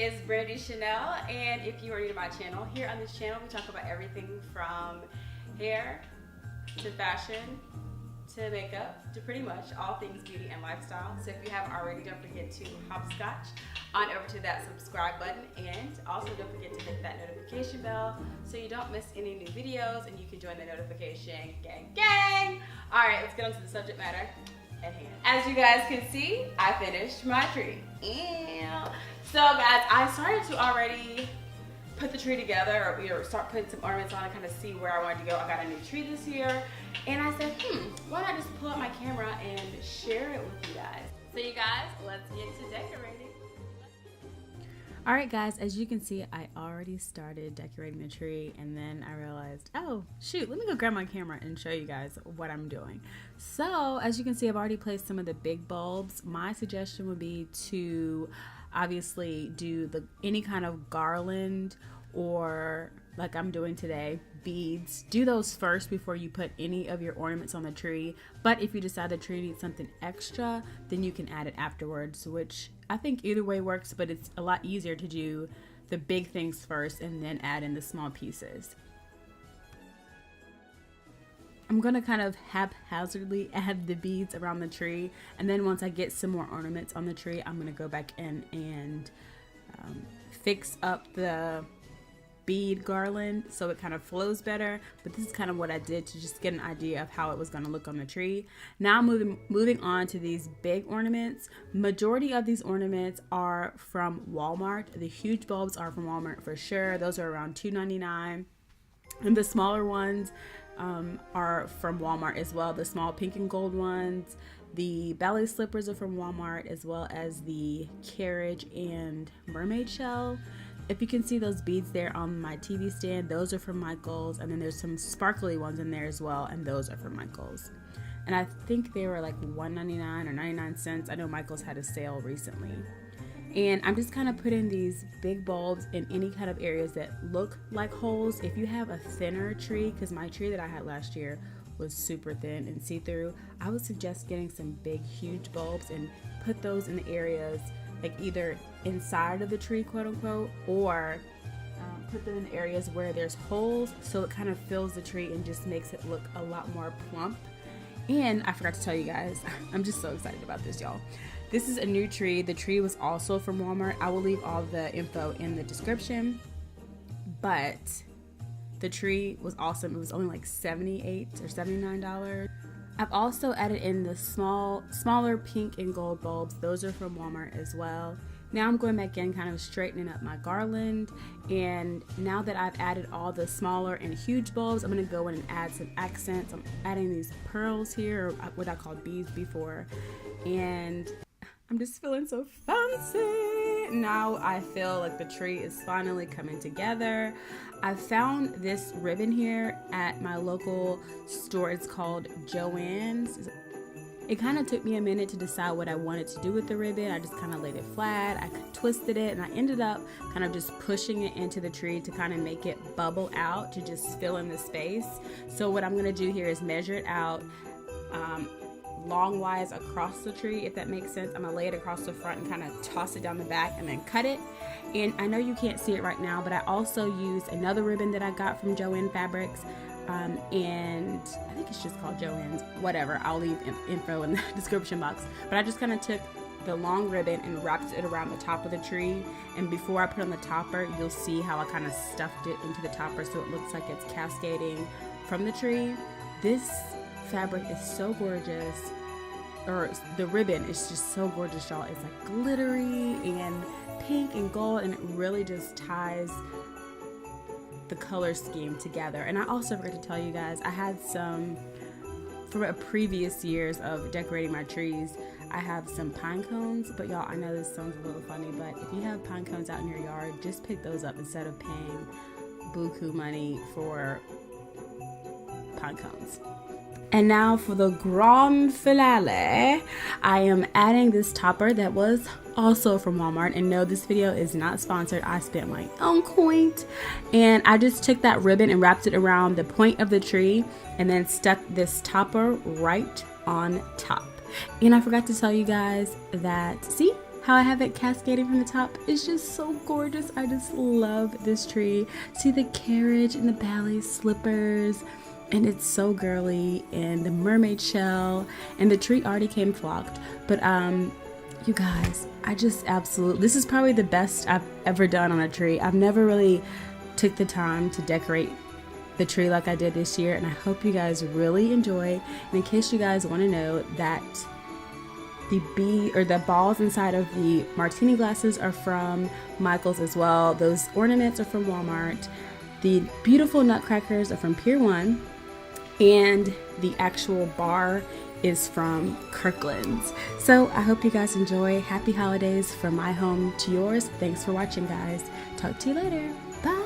is Brandy Chanell, and if you are new to my channel, here on this channel we talk about everything from hair to fashion to makeup to pretty much all things beauty and lifestyle. So if you haven't already, don't forget to hopscotch on over to that subscribe button, and also don't forget to hit that notification bell so you don't miss any new videos and you can join the notification gang. All right, let's get on to the subject matter at hand. As you guys can see, I finished my tree. So guys, I started to already put the tree together, or start putting some ornaments on and kind of see where I wanted to go. I got a new tree this year, and I said, why not just pull out my camera and share it with you guys. So you guys, let's get to decorating. Alright guys, as you can see, I already started decorating the tree, and then I realized, oh shoot, let me go grab my camera and show you guys what I'm doing. So as you can see, I've already placed some of the big bulbs. My suggestion would be to obviously do any kind of garland, or like I'm doing today, beads. Do those first before you put any of your ornaments on the tree. But if you decide the tree needs something extra, then you can add it afterwards, which I think either way works, but it's a lot easier to do the big things first and then add in the small pieces. I'm gonna kind of haphazardly add the beads around the tree, and then once I get some more ornaments on the tree, I'm gonna go back in and fix up the bead garland so it kind of flows better. But this is kind of what I did to just get an idea of how it was going to look on the tree. Now moving on to these big ornaments. Majority of these ornaments are from Walmart. The huge bulbs are from Walmart for sure. Those are around $2.99, and the smaller ones are from Walmart as well. The small pink and gold ones. The ballet slippers are from Walmart, as well as the carriage and mermaid shell. If you can see those beads there on my TV stand, those are from Michael's, and then there's some sparkly ones in there as well, and those are from Michael's. And I think they were like $1.99 or 99 cents. I know Michael's had a sale recently. And I'm just kind of putting these big bulbs in any kind of areas that look like holes. If you have a thinner tree, because my tree that I had last year was super thin and see-through, I would suggest getting some big, huge bulbs and put those in the areas like either inside of the tree, quote unquote, or put them in areas where there's holes, so it kind of fills the tree and just makes it look a lot more plump. And I forgot to tell you guys, I'm just so excited about this, y'all. This is a new tree. The tree was also from Walmart. I will leave all the info in the description, but the tree was awesome. It was only like $78 or $79. I've also added in the smaller pink and gold bulbs. Those are from Walmart as well. Now I'm going back in, kind of straightening up my garland. And now that I've added all the smaller and huge bulbs, I'm going to go in and add some accents. I'm adding these pearls here, or what I called beads before. And I'm just feeling so fancy. Now I feel like the tree is finally coming together. I found this ribbon here at my local store. It's called Joann's. It kind of took me a minute to decide what I wanted to do with the ribbon. I just kind of laid it flat, I twisted it, and I ended up kind of just pushing it into the tree to kind of make it bubble out, to just fill in the space. So what I'm going to do here is measure it out long-wise across the tree, if that makes sense. I'm going to lay it across the front and kind of toss it down the back and then cut it. And I know you can't see it right now, but I also used another ribbon that I got from Joann Fabrics, and I think it's just called Joann's, whatever. I'll leave info in the description box. But I just kind of took the long ribbon and wrapped it around the top of the tree, and before I put on the topper, you'll see how I kind of stuffed it into the topper so it looks like it's cascading from the tree. This fabric is so gorgeous, or the ribbon is just so gorgeous, y'all. It's like glittery and pink and gold, and it really just ties the color scheme together. And I also forgot to tell you guys, I had some from previous years of decorating my trees. I have some pine cones, but y'all, I know this sounds a little funny, but if you have pine cones out in your yard, just pick those up instead of paying buku money for pine cones. And now for the grand finale, I am adding this topper that was also from Walmart. And no, this video is not sponsored. I spent my own coin. And I just took that ribbon and wrapped it around the point of the tree and then stuck this topper right on top. And I forgot to tell you guys that, see how I have it cascading from the top is just so gorgeous. I just love this tree. See the carriage and the ballet slippers, and it's so girly, and the mermaid shell, and the tree already came flocked. But you guys, I just absolutely, this is probably the best I've ever done on a tree. I've never really took the time to decorate the tree like I did this year, and I hope you guys really enjoy. And in case you guys want to know, that the balls inside of the martini glasses are from Michael's as well. Those ornaments are from Walmart. The beautiful nutcrackers are from Pier 1, and the actual bar is from Kirkland's. So I hope you guys enjoy. Happy holidays from my home to yours. Thanks for watching, guys. Talk to you later. Bye.